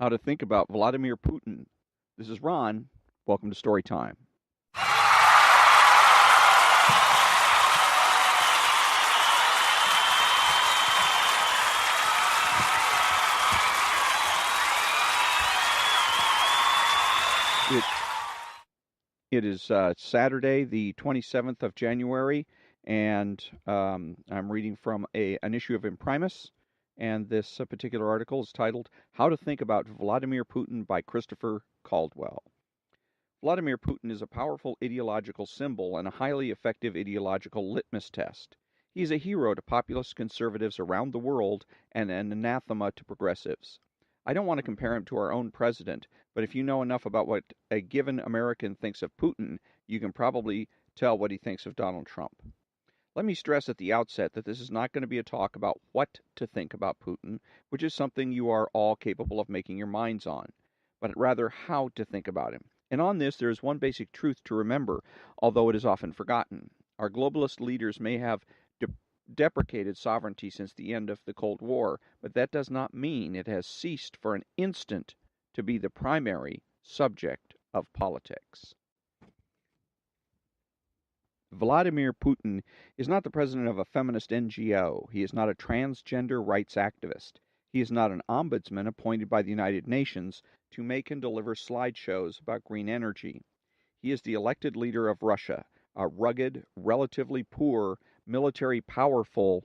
How to think about Vladimir Putin. This is Ron. Welcome to Story Time. It, it is Saturday, the 27th of January, and I'm reading from an issue of Imprimis, and this particular article is titled How to Think About Vladimir Putin by Christopher Caldwell. Vladimir Putin is a powerful ideological symbol and a highly effective ideological litmus test. He is a hero to populist conservatives around the world and an anathema to progressives. I don't want to compare him to our own president, but if you know enough about what a given American thinks of Putin, you can probably tell what he thinks of Donald Trump. Let me stress at the outset that this is not going to be a talk about what to think about Putin, which is something you are all capable of making your minds on, but rather how to think about him. And on this, there is one basic truth to remember, although it is often forgotten. Our globalist leaders may have deprecated sovereignty since the end of the Cold War, but that does not mean it has ceased for an instant to be the primary subject of politics. Vladimir Putin is not the president of a feminist NGO. He is not a transgender rights activist. He is not an ombudsman appointed by the United Nations to make and deliver slideshows about green energy. He is the elected leader of Russia, a rugged, relatively poor, military powerful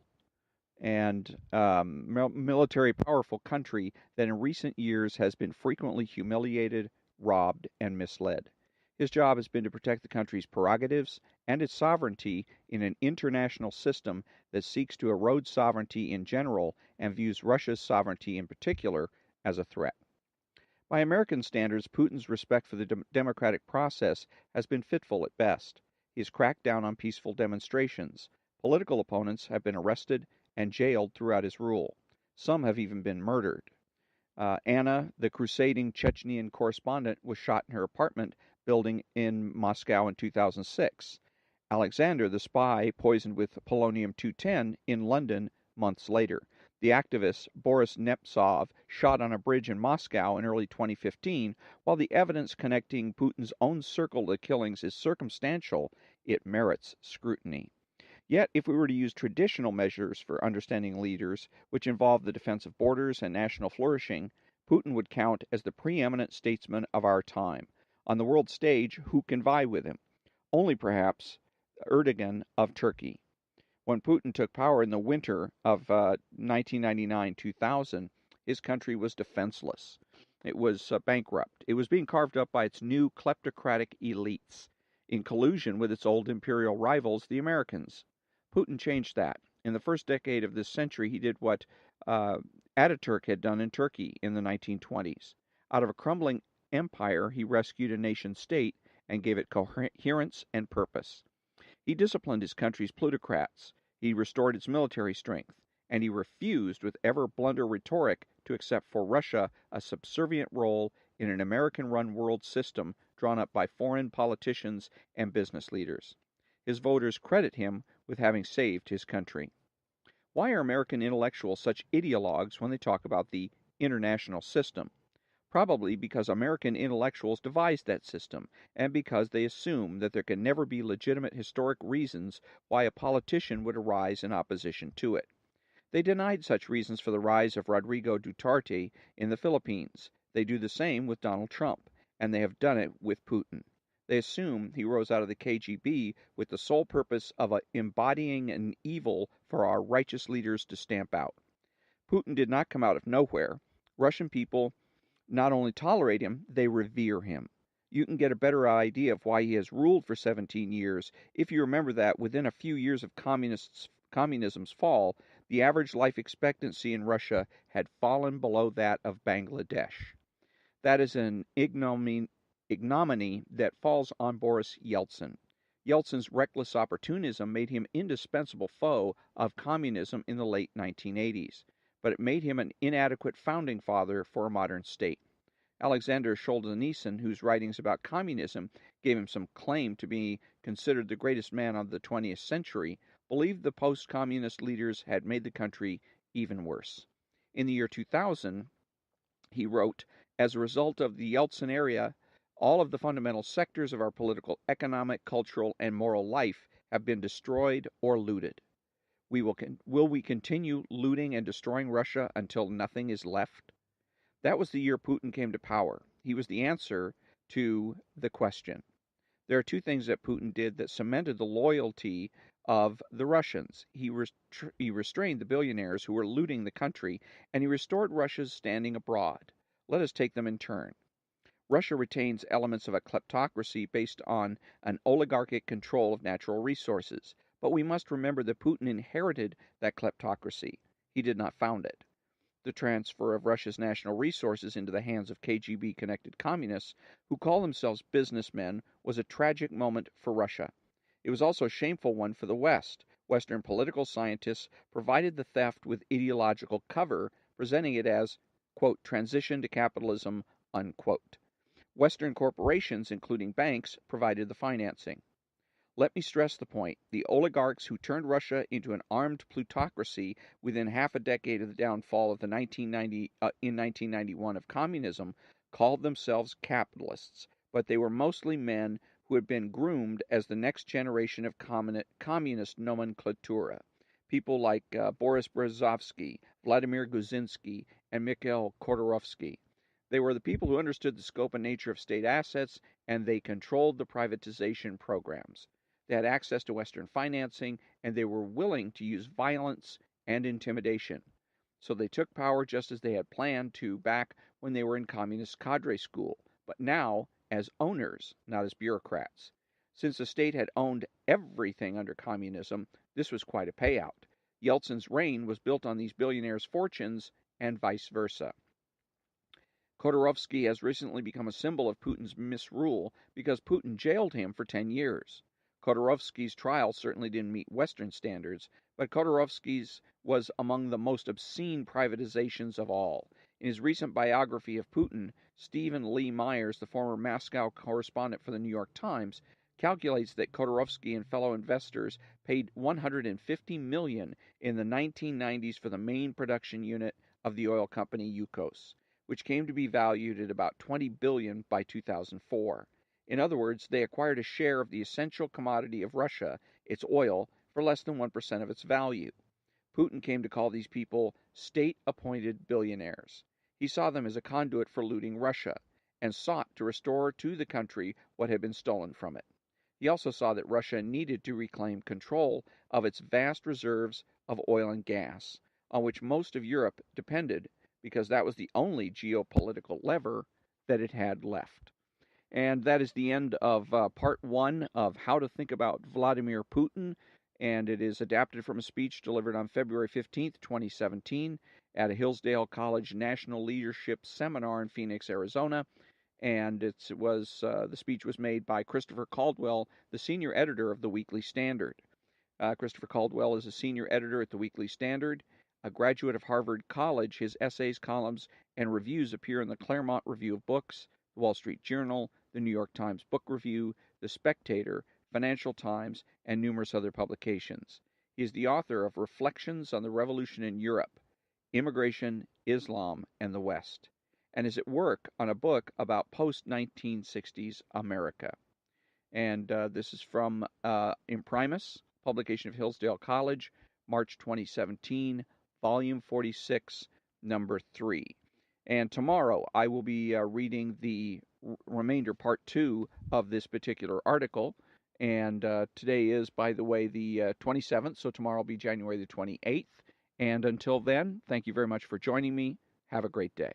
country that in recent years has been frequently humiliated, robbed, and misled. His job has been to protect the country's prerogatives and its sovereignty in an international system that seeks to erode sovereignty in general and views Russia's sovereignty in particular as a threat. By American standards, Putin's respect for the democratic process has been fitful at best. He has cracked down on peaceful demonstrations. Political opponents have been arrested and jailed throughout his rule. Some have even been murdered. Anna, the crusading Chechenian correspondent, was shot in her apartment building in Moscow in 2006. Alexander, the spy, poisoned with polonium-210 in London months later. The activist Boris Nemtsov shot on a bridge in Moscow in early 2015. While the evidence connecting Putin's own circle to the killings is circumstantial, it merits scrutiny. Yet, if we were to use traditional measures for understanding leaders, which involve the defense of borders and national flourishing, Putin would count as the preeminent statesman of our time. On the world stage, who can vie with him? Only perhaps Erdogan of Turkey. When Putin took power in the winter of 1999-2000, his country was defenseless. It was bankrupt. It was being carved up by its new kleptocratic elites, in collusion with its old imperial rivals, the Americans. Putin changed that. In the first decade of this century, he did what Ataturk had done in Turkey in the 1920s. Out of a crumbling empire, he rescued a nation-state and gave it coherence and purpose. He disciplined his country's plutocrats, he restored its military strength, and he refused with ever blunter rhetoric to accept for Russia a subservient role in an American-run world system drawn up by foreign politicians and business leaders. His voters credit him with having saved his country. Why are American intellectuals such ideologues when they talk about the international system? Probably because American intellectuals devised that system, and because they assume that there can never be legitimate historic reasons why a politician would arise in opposition to it. They denied such reasons for the rise of Rodrigo Duterte in the Philippines. They do the same with Donald Trump, and they have done it with Putin. They assume he rose out of the KGB with the sole purpose of embodying an evil for our righteous leaders to stamp out. Putin did not come out of nowhere. Russian people not only tolerate him, they revere him. You can get a better idea of why he has ruled for 17 years if you remember that within a few years of communism's fall, the average life expectancy in Russia had fallen below that of Bangladesh. That is an ignominy that falls on Boris Yeltsin. Yeltsin's reckless opportunism made him indispensable foe of communism in the late 1980s. But it made him an inadequate founding father for a modern state. Alexander Solzhenitsyn, whose writings about communism gave him some claim to be considered the greatest man of the 20th century, believed the post-communist leaders had made the country even worse. In the year 2000, he wrote, As a result of the Yeltsin era, all of the fundamental sectors of our political, economic, cultural, and moral life have been destroyed or looted. Will we continue looting and destroying Russia until nothing is left? That was the year Putin came to power. He was the answer to the question. There are two things that Putin did that cemented the loyalty of the Russians. He restrained the billionaires who were looting the country, and he restored Russia's standing abroad. Let us take them in turn. Russia retains elements of a kleptocracy based on an oligarchic control of natural resources, but we must remember that Putin inherited that kleptocracy. He did not found it. The transfer of Russia's national resources into the hands of KGB-connected communists who call themselves businessmen was a tragic moment for Russia. It was also a shameful one for the West. Western political scientists provided the theft with ideological cover, presenting it as, quote, transition to capitalism, unquote. Western corporations, including banks, provided the financing. Let me stress the point. The oligarchs who turned Russia into an armed plutocracy within half a decade of the downfall of the 1991 of communism called themselves capitalists, but they were mostly men who had been groomed as the next generation of communist nomenclatura. People like Boris Berezovsky, Vladimir Guzinsky, and Mikhail Khodorkovsky. They were the people who understood the scope and nature of state assets, and they controlled the privatization programs. They had access to Western financing, and they were willing to use violence and intimidation. So they took power just as they had planned to back when they were in communist cadre school, but now as owners, not as bureaucrats. Since the state had owned everything under communism, this was quite a payout. Yeltsin's reign was built on these billionaires' fortunes, and vice versa. Khodorkovsky has recently become a symbol of Putin's misrule because Putin jailed him for 10 years. Khodorkovsky's trial certainly didn't meet Western standards, but Khodorkovsky's was among the most obscene privatizations of all. In his recent biography of Putin, Stephen Lee Myers, the former Moscow correspondent for the New York Times, calculates that Khodorkovsky and fellow investors paid $150 million in the 1990s for the main production unit of the oil company Yukos, which came to be valued at about $20 billion by 2004. In other words, they acquired a share of the essential commodity of Russia, its oil, for less than 1% of its value. Putin came to call these people state-appointed billionaires. He saw them as a conduit for looting Russia, and sought to restore to the country what had been stolen from it. He also saw that Russia needed to reclaim control of its vast reserves of oil and gas, on which most of Europe depended, because that was the only geopolitical lever that it had left. And that is the end of part one of How to Think About Vladimir Putin. And it is adapted from a speech delivered on February 15th, 2017, at a Hillsdale College National Leadership Seminar in Phoenix, Arizona. And the speech was made by Christopher Caldwell, the senior editor of the Weekly Standard. Christopher Caldwell is a senior editor at the Weekly Standard. A graduate of Harvard College, his essays, columns, and reviews appear in the Claremont Review of Books, the Wall Street Journal, the New York Times Book Review, the Spectator, Financial Times, and numerous other publications. He is the author of Reflections on the Revolution in Europe, Immigration, Islam, and the West, and is at work on a book about post-1960s America. And this is from Imprimis, publication of Hillsdale College, March 2017, Volume 46, Number 3. And tomorrow I will be reading the remainder, part 2 of this particular article. And today is, by the way, the 27th, so tomorrow will be January the 28th. And until then, thank you very much for joining me. Have a great day.